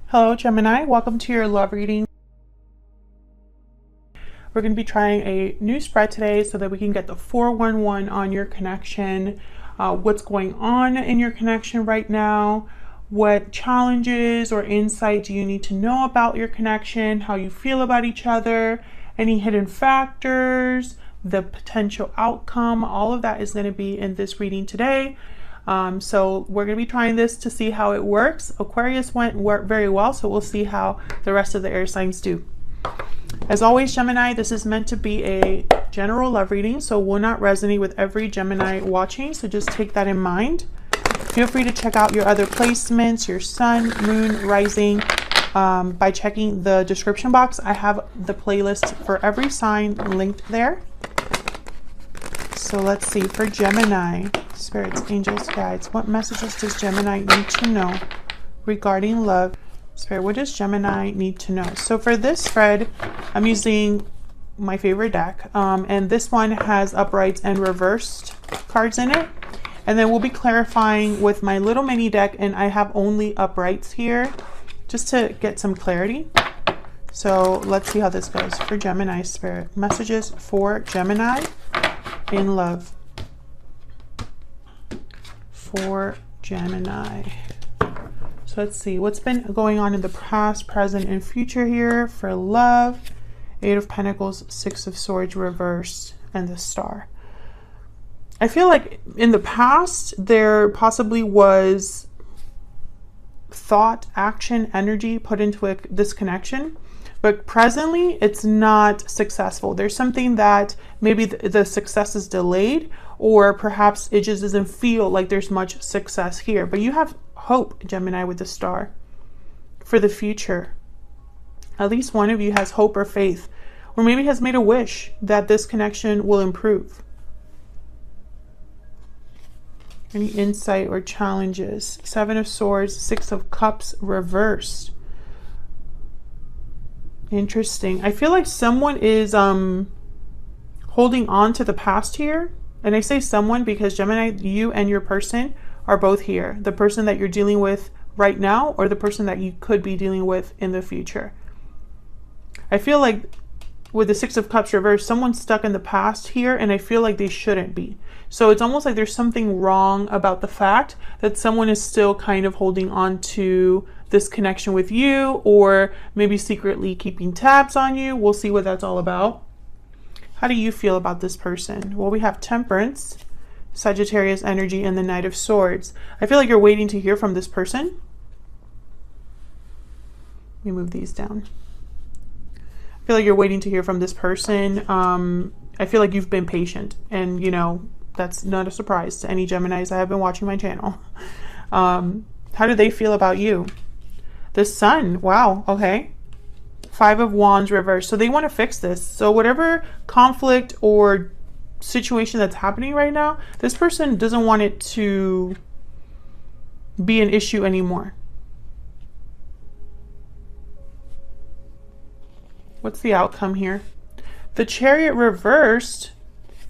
Hello Gemini, welcome to your love reading. We're going to be trying a new spread today so that we can get the 411 on your connection, what's going on in your connection right now, what challenges or insight do you need to know about your connection, how you feel about each other, any hidden factors, the potential outcome. All of that is going to be in this reading today. So we're going to be trying this to see how it works. Aquarius went very well, so we'll see how the rest of the air signs do. As always, Gemini, this is meant to be a general love reading, so will not resonate with every Gemini watching, so just take that in mind. Feel free to check out your other placements, your sun, moon, rising, by checking the description box. I have the playlist for every sign linked there. So let's see, for Gemini, spirits, angels, guides, what messages does Gemini need to know regarding love? Spirit, what does Gemini need to know? So for this spread, I'm using my favorite deck, and this one has uprights and reversed cards in it. And then we'll be clarifying with my little mini deck, and I have only uprights here just to get some clarity. So let's see how this goes for Gemini, Spirit. Messages for Gemini in love. For Gemini. So let's see what's been going on in the past, present, and future here for love. 8 of Pentacles, 6 of Swords reversed, and the Star. I feel like in the past there possibly was thought, action, energy put into this connection, but presently it's not successful. There's something that maybe the success is delayed, or perhaps it just doesn't feel like there's much success here. But you have hope, Gemini, with the Star for the future. At least one of you has hope or faith, or maybe has made a wish that this connection will improve. Any insight or challenges? 7 of Swords, 6 of Cups reversed. Interesting. I feel like someone is holding on to the past here. And I say someone because Gemini, you and your person are both here. The person that you're dealing with right now, or the person that you could be dealing with in the future. I feel like with the 6 of Cups reversed, someone's stuck in the past here, and I feel like they shouldn't be. So it's almost like there's something wrong about the fact that someone is still kind of holding on to this connection with you, or maybe secretly keeping tabs on you. We'll see what that's all about. How do you feel about this person? Well, we have Temperance, Sagittarius energy, and the Knight of Swords. I feel like you're waiting to hear from this person. Let me move these down. I feel like you're waiting to hear from this person. I feel like you've been patient, and you know, that's not a surprise to any Geminis that have been watching my channel. How do they feel about you? The Sun. Wow. Okay. 5 of Wands reversed. So they want to fix this. So whatever conflict or situation that's happening right now, this person doesn't want it to be an issue anymore. What's the outcome here? The Chariot reversed,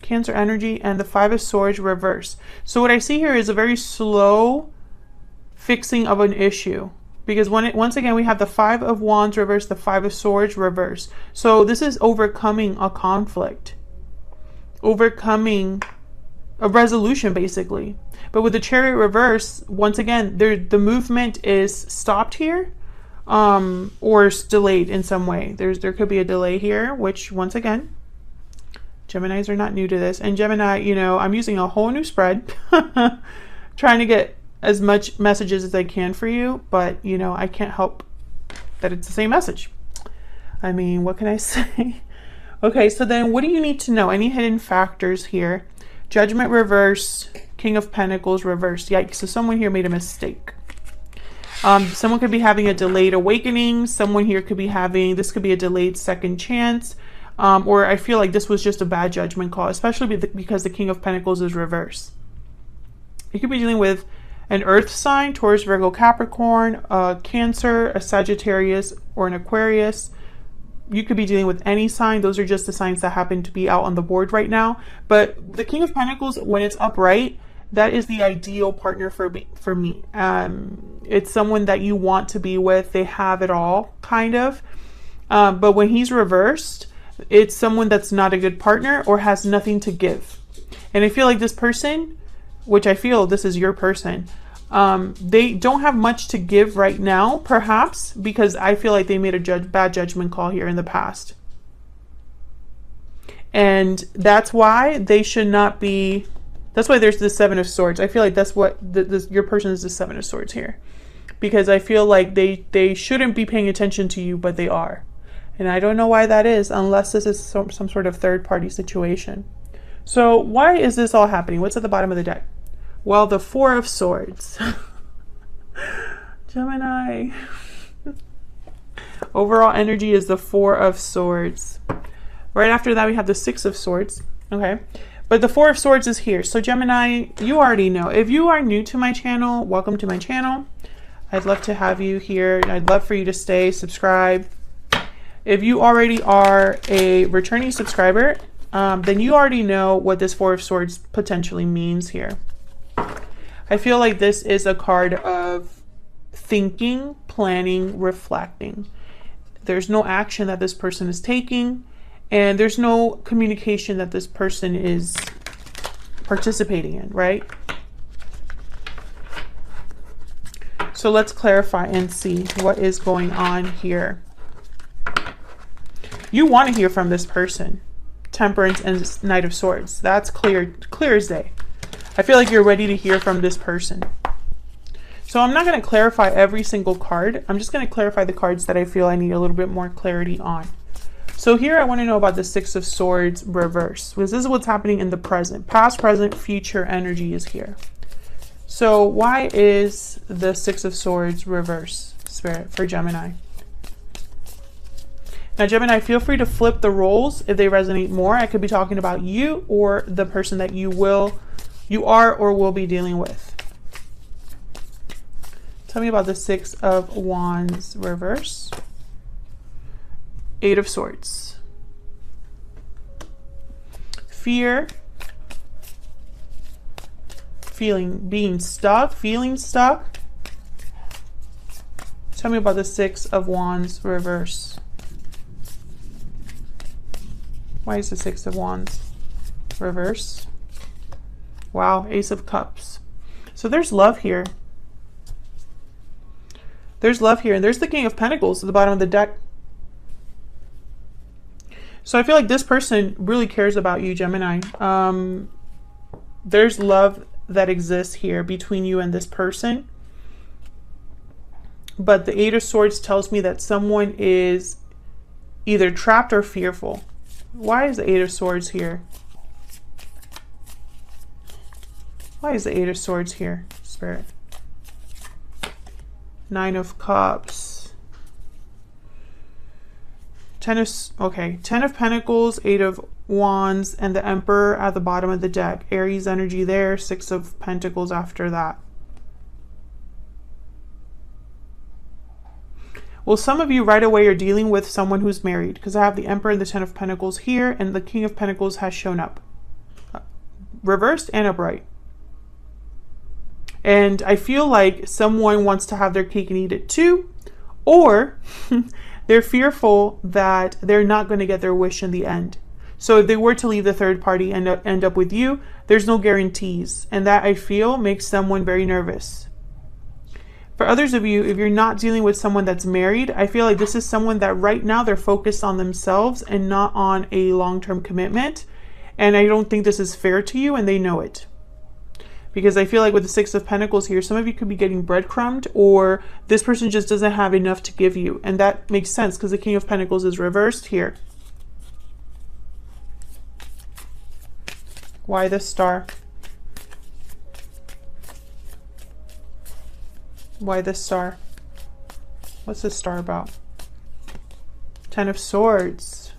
Cancer energy, and the 5 of Swords reversed. So what I see here is a very slow fixing of an issue. Because once again, we have the 5 of Wands reversed, the 5 of Swords reversed. So this is overcoming a conflict. Overcoming a resolution, basically. But with the Chariot reverse, once again, the movement is stopped here, or delayed in some way. There could be a delay here, which once again, Geminis are not new to this. And Gemini, you know, I'm using a whole new spread, trying to get as much messages as I can for you, but you know, I can't help that it's the same message. I mean, what can I say? Okay, so then what do you need to know? Any hidden factors here? Judgment reversed, King of Pentacles reversed. Yikes, so someone here made a mistake. Someone could be having a delayed awakening. Someone here could be having, this could be a delayed second chance. Or I feel like this was just a bad judgment call, especially because the King of Pentacles is reversed. You could be dealing with an earth sign, Taurus, Virgo, Capricorn, Cancer, a Sagittarius, or an Aquarius. You could be dealing with any sign. Those are just the signs that happen to be out on the board right now. But the King of Pentacles, when it's upright, that is the ideal partner for me. It's someone that you want to be with. They have it all, kind of. But when he's reversed, it's someone that's not a good partner or has nothing to give. And I feel like this person, which I feel this is your person, they don't have much to give right now, perhaps, because I feel like they made a bad judgment call here in the past. And that's why they should not be... That's why there's the Seven of Swords. I feel like that's what your person is, the Seven of Swords here. Because I feel like they shouldn't be paying attention to you, but they are. And I don't know why that is, unless this is some sort of third-party situation. So why is this all happening? What's at the bottom of the deck? Well, the Four of Swords. Gemini. Overall energy is the Four of Swords. Right after that, we have the Six of Swords. Okay. But the Four of Swords is here. So Gemini, you already know. If you are new to my channel, welcome to my channel. I'd love to have you here. I'd love for you to stay, subscribe. If you already are a returning subscriber, then you already know what this Four of Swords potentially means here. I feel like this is a card of thinking, planning, reflecting. There's no action that this person is taking. And there's no communication that this person is participating in, right? So let's clarify and see what is going on here. You want to hear from this person. Temperance and Knight of Swords. That's clear as day. I feel like you're ready to hear from this person. So I'm not going to clarify every single card. I'm just going to clarify the cards that I feel I need a little bit more clarity on. So here I want to know about the Six of Swords reverse, because this is what's happening in the present. Past, present, future energy is here. So why is the Six of Swords reverse, Spirit, for Gemini? Now, Gemini, feel free to flip the roles if they resonate more. I could be talking about you or the person that you are or will be dealing with. Tell me about the Six of Wands reverse. Eight of Swords. Fear. Being stuck, feeling stuck. Tell me about the Six of Wands reverse. Why is the Six of Wands reverse? Wow, Ace of Cups. So there's love here. There's love here. And there's the King of Pentacles at the bottom of the deck. So I feel like this person really cares about you, Gemini. There's love that exists here between you and this person. But the Eight of Swords tells me that someone is either trapped or fearful. Why is the Eight of Swords here? Why is the Eight of Swords here, Spirit? Nine of Cups. Ten of Pentacles, Eight of Wands, and the Emperor at the bottom of the deck. Aries energy there, Six of Pentacles after that. Well, some of you right away are dealing with someone who's married, because I have the Emperor and the Ten of Pentacles here, and the King of Pentacles has shown up. Reversed and upright. And I feel like someone wants to have their cake and eat it too, or they're fearful that they're not going to get their wish in the end. So if they were to leave the third party and end up with you, there's no guarantees. And that, I feel, makes someone very nervous. For others of you, if you're not dealing with someone that's married, I feel like this is someone that right now they're focused on themselves and not on a long-term commitment. And I don't think this is fair to you, and they know it. Because I feel like with the Six of Pentacles here, some of you could be getting breadcrumbed, or this person just doesn't have enough to give you. And that makes sense because the King of Pentacles is reversed here. Why the Star? Why the Star? What's the Star about? Ten of Swords.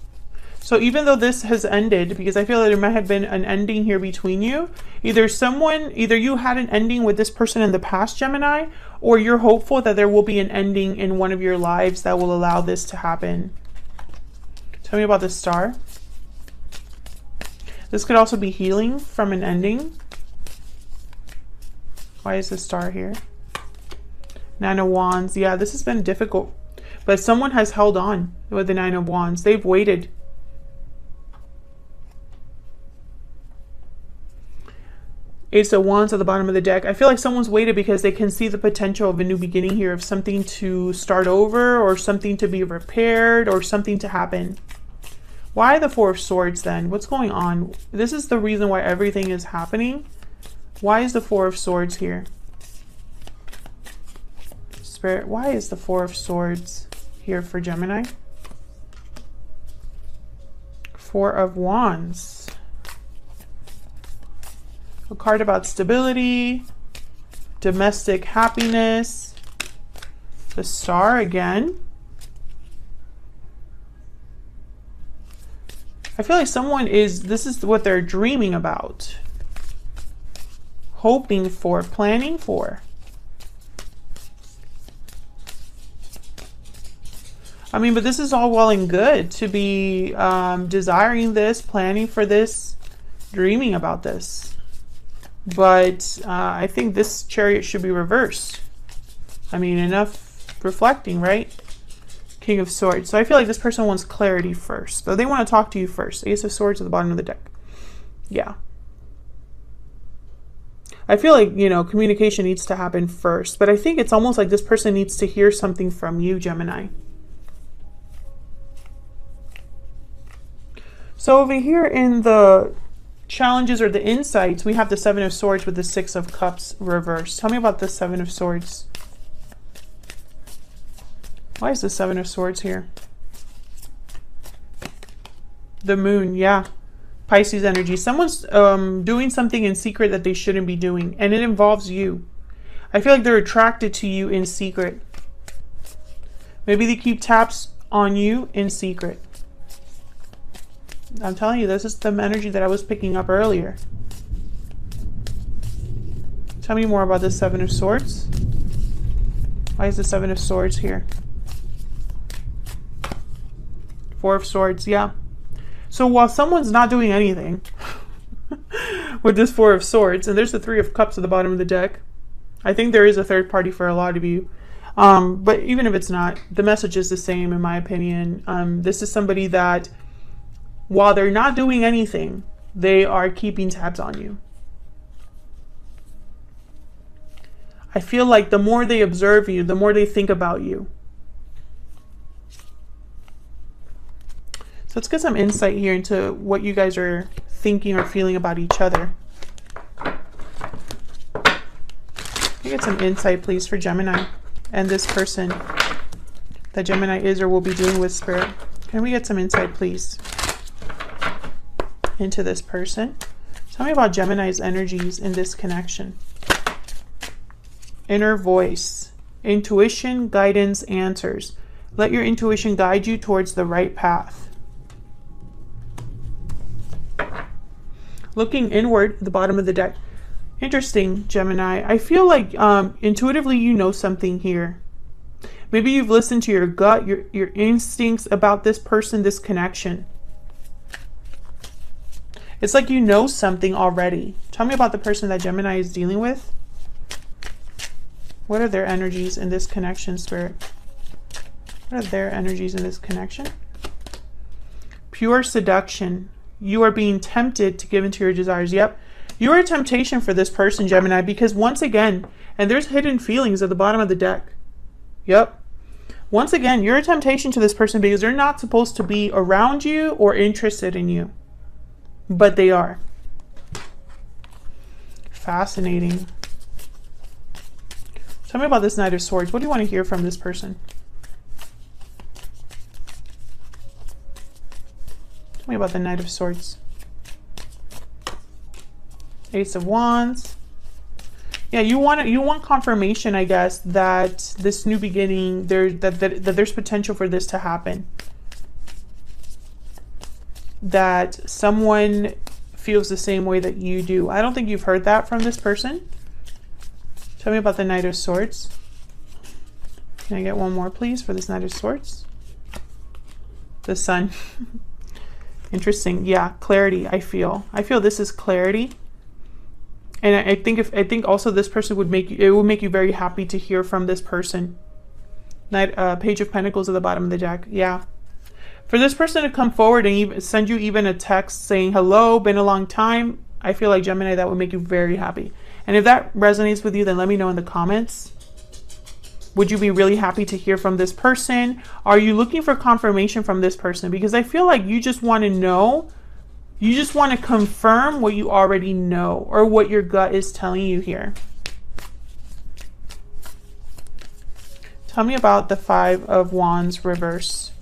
So even though this has ended, because I feel like there might have been an ending here between you, either you had an ending with this person in the past, Gemini, or you're hopeful that there will be an ending in one of your lives that will allow this to happen. Tell me about the Star. This could also be healing from an ending. Why is the Star here? Nine of Wands. Yeah, this has been difficult. But someone has held on with the Nine of Wands. They've waited. Ace of Wands at the bottom of the deck. I feel like someone's waited because they can see the potential of a new beginning here, of something to start over, or something to be repaired, or something to happen. Why the Four of Swords then? What's going on? This is the reason why everything is happening. Why is the Four of Swords here? Spirit, why is the Four of Swords here for Gemini? Four of Wands. A card about stability, domestic happiness, the Star again. I feel like someone is, this is what they're dreaming about, hoping for, planning for. I mean, but this is all well and good to be desiring this, planning for this, dreaming about this. But I think this Chariot should be reversed. I mean, enough reflecting, right? King of Swords. So I feel like this person wants clarity first. So they want to talk to you first. Ace of Swords at the bottom of the deck. Yeah. I feel like, you know, communication needs to happen first. But I think it's almost like this person needs to hear something from you, Gemini. So over here in the challenges or the insights, we have the Seven of Swords with the Six of Cups reversed. Tell me about the Seven of Swords. Why is the Seven of Swords here? The Moon, yeah. Pisces energy. Someone's doing something in secret that they shouldn't be doing, and it involves you. I feel like they're attracted to you in secret. Maybe they keep tabs on you in secret. I'm telling you, this is the energy that I was picking up earlier. Tell me more about the Seven of Swords. Why is the Seven of Swords here? Four of Swords, yeah. So while someone's not doing anything with this Four of Swords, and there's the Three of Cups at the bottom of the deck, I think there is a third party for a lot of you. But even if it's not, the message is the same in my opinion. This is somebody that, while they're not doing anything, they are keeping tabs on you. I feel like the more they observe you, the more they think about you. So let's get some insight here into what you guys are thinking or feeling about each other. Can we get some insight, please, for Gemini and this person that Gemini is or will be dealing with, Spirit? Can we get some insight, please, into this person? Tell me about Gemini's energies in this connection. Inner voice, intuition, guidance, answers. Let your intuition guide you towards the right path. Looking inward at the bottom of the deck. Interesting, Gemini. I feel like intuitively you know something here. Maybe you've listened to your gut, your instincts about this person, this connection. It's like you know something already. Tell me about the person that Gemini is dealing with. What are their energies in this connection, Spirit? What are their energies in this connection? Pure seduction. You are being tempted to give into your desires. Yep. You are a temptation for this person, Gemini, because once again, and there's hidden feelings at the bottom of the deck. Yep. Once again, you're a temptation to this person because they're not supposed to be around you or interested in you. But they are. Fascinating. Tell me about this Knight of Swords. What do you want to hear from this person? Tell me about the Knight of Swords. Ace of Wands. Yeah, you want confirmation, I guess, that this new beginning, that there's potential for this to happen. That someone feels the same way that you do. I don't think you've heard that from this person. Tell me about the Knight of Swords. Can I get one more, please, for this Knight of Swords? The Sun. Interesting. Yeah, clarity, I feel. I feel this is clarity. And I think also this person would make you, it would make you very happy to hear from this person. Page of Pentacles at the bottom of the deck. Yeah. For this person to come forward and even send you even a text saying, hello, been a long time. I feel like, Gemini, that would make you very happy. And if that resonates with you, then let me know in the comments. Would you be really happy to hear from this person? Are you looking for confirmation from this person? Because I feel like you just want to know. You just want to confirm what you already know or what your gut is telling you here. Tell me about the Five of Wands reverse.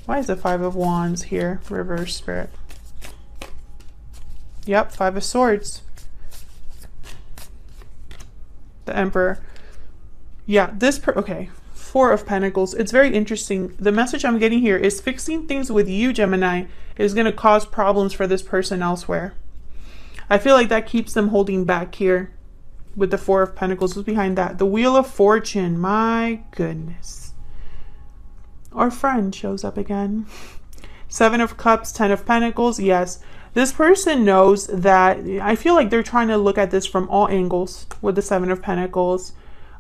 Why is the Five of Wands here? Reverse, Spirit. Yep, Five of Swords. The Emperor. Yeah, okay. Four of Pentacles. It's very interesting. The message I'm getting here is fixing things with you, Gemini, is going to cause problems for this person elsewhere. I feel like that keeps them holding back here with the Four of Pentacles. What's behind that? The Wheel of Fortune. My goodness. Our friend shows up again. Seven of Cups, Ten of Pentacles. Yes. This person knows that. I feel like they're trying to look at this from all angles with the Seven of Pentacles.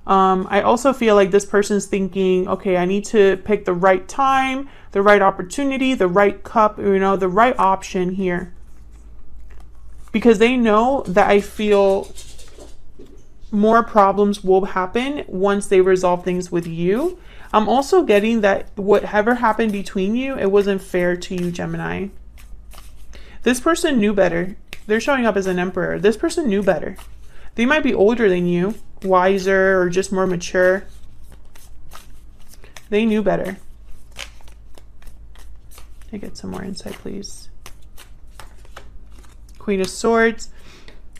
I also feel like this person's thinking, okay, I need to pick the right time, the right opportunity, the right cup, you know, the right option here. Because they know that I feel more problems will happen once they resolve things with you. I'm also getting that whatever happened between you, it wasn't fair to you, Gemini. This person knew better. They're showing up as an Emperor. This person knew better. They might be older than you, wiser, or just more mature. They knew better. Can I get some more insight, please? Queen of Swords.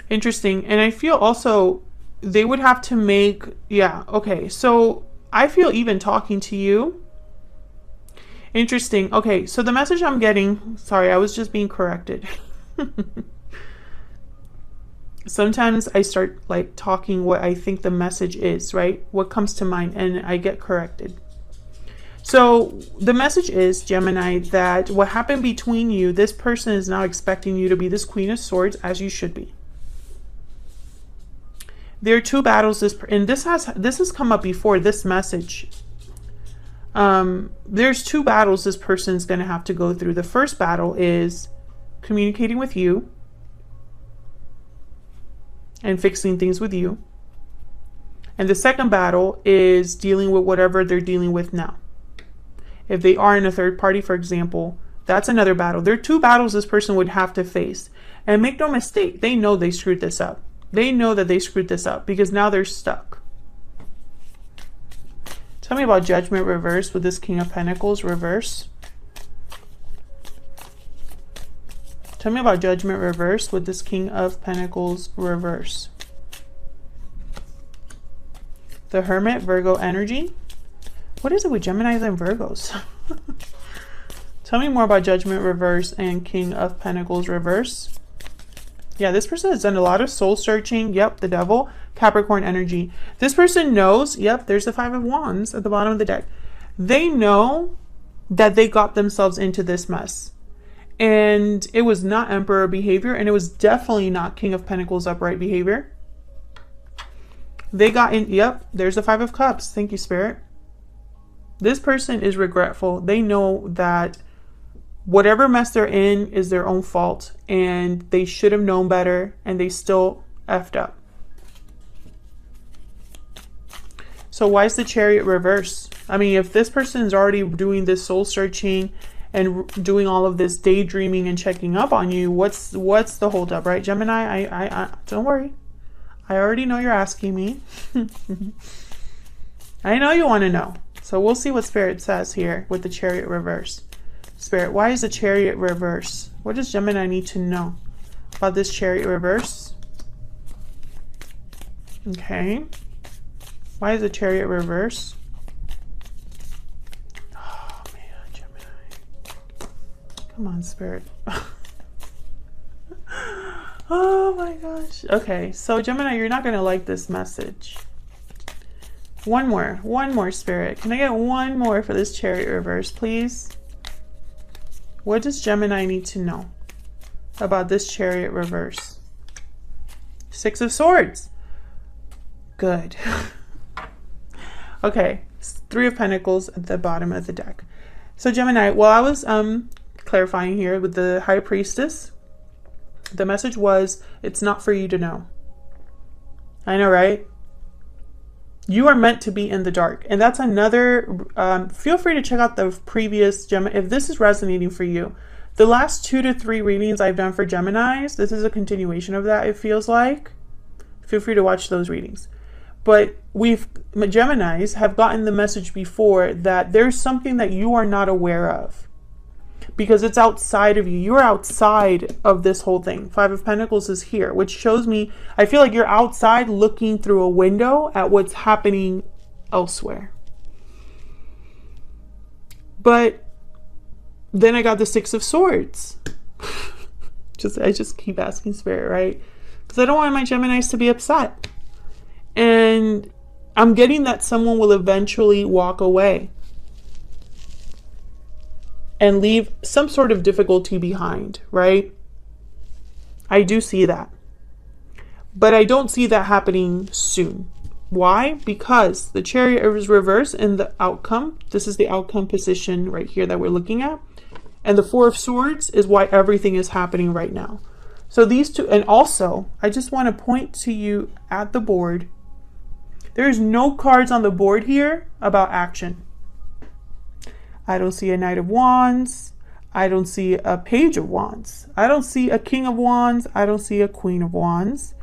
Interesting. And I feel also they would have to make, yeah, okay. So I feel even talking to you. Interesting. Okay, so the message I'm getting, sorry, I was just being corrected. Sometimes I start like talking what I think the message is, right? What comes to mind, and I get corrected. So the message is, Gemini, that what happened between you, this person is now expecting you to be this Queen of Swords, as you should be. There are two battles, and this has come up before, this message. There's two battles this person's going to have to go through. The first battle is communicating with you and fixing things with you. And the second battle is dealing with whatever they're dealing with now. If they are in a third party, for example, that's another battle. There are two battles this person would have to face. And make no mistake, they know they screwed this up. They know that they screwed this up because now they're stuck. Tell me about Judgment reverse with this King of Pentacles reverse. Tell me about Judgment reverse with this King of Pentacles reverse. The Hermit, Virgo energy. What is it with Geminis and Virgos? Tell me more about Judgment reverse and King of Pentacles reverse. Yeah, this person has done a lot of soul searching. Yep, the Devil, Capricorn energy. This person knows, yep, there's the Five of Wands at the bottom of the deck. They know that they got themselves into this mess. And it was not Emperor behavior, and it was definitely not King of Pentacles upright behavior. They got in, yep, there's the Five of Cups. Thank you, Spirit. This person is regretful. They know that whatever mess they're in is their own fault, and they should have known better, and they still effed up. So why is the Chariot reverse? I mean, if this person is already doing this soul searching and doing all of this daydreaming and checking up on you, what's the holdup, right, Gemini? I don't worry. I already know you're asking me. I know you want to know. So we'll see what Spirit says here with the Chariot reverse. Spirit, why is the Chariot reverse? What does Gemini need to know about this Chariot reverse? Okay. Why is the Chariot reverse? Oh, man, Gemini. Come on, Spirit. Oh, my gosh. Okay, so Gemini, you're not going to like this message. One more, Spirit. Can I get one more for this Chariot reverse, please? What does Gemini need to know? about this Chariot reverse? Six of Swords. Good. Okay, Three of Pentacles at the bottom of the deck. So Gemini, while I was clarifying here with the High Priestess, the message was, it's not for you to know. I know, right? You are meant to be in the dark. And that's another, feel free to check out the previous Gemini. If this is resonating for you, the last 2 to 3 readings I've done for Geminis, this is a continuation of that, it feels like. Feel free to watch those readings. But Geminis have gotten the message before that there's something that you are not aware of because it's outside of you. You're outside of this whole thing. Five of Pentacles is here, which shows me, I feel like you're outside looking through a window at what's happening elsewhere. But then I got the Six of Swords. I just keep asking Spirit, right? Because I don't want my Geminis to be upset. And I'm getting that someone will eventually walk away and leave some sort of difficulty behind, right? I do see that. But I don't see that happening soon. Why? Because the Chariot is reversed in the outcome. This is the outcome position right here that we're looking at. And the Four of Swords is why everything is happening right now. So these two, and also, I just want to point to you at the board. There's no cards on the board here about action. I don't see a Knight of Wands. I don't see a Page of Wands. I don't see a King of Wands. I don't see a Queen of Wands.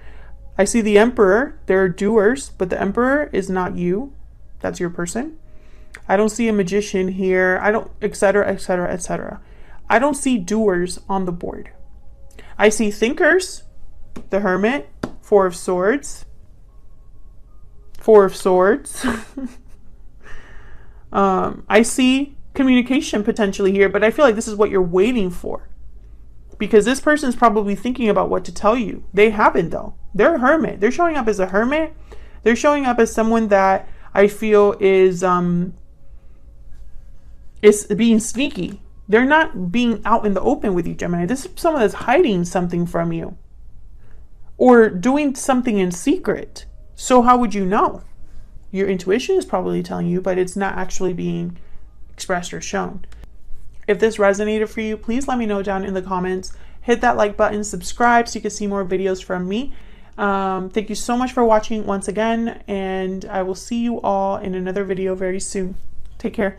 I see the Emperor. There are doers, but the Emperor is not you. That's your person. I don't see a Magician here. I don't, etc., etc., etc. I don't see doers on the board. I see thinkers, the Hermit, Four of Swords, Four of Swords. I see communication potentially here, but I feel like this is what you're waiting for. Because this person is probably thinking about what to tell you. They haven't though. They're a hermit. They're showing up as a hermit. They're showing up as someone that I feel is being sneaky. They're not being out in the open with you, Gemini. This is someone that's hiding something from you. Or doing something in secret. So how would you know? Your intuition is probably telling you, but it's not actually being expressed or shown. If this resonated for you, please let me know down in the comments. Hit that like button, subscribe so you can see more videos from me. Thank you so much for watching once again, and I will see you all in another video very soon. Take care.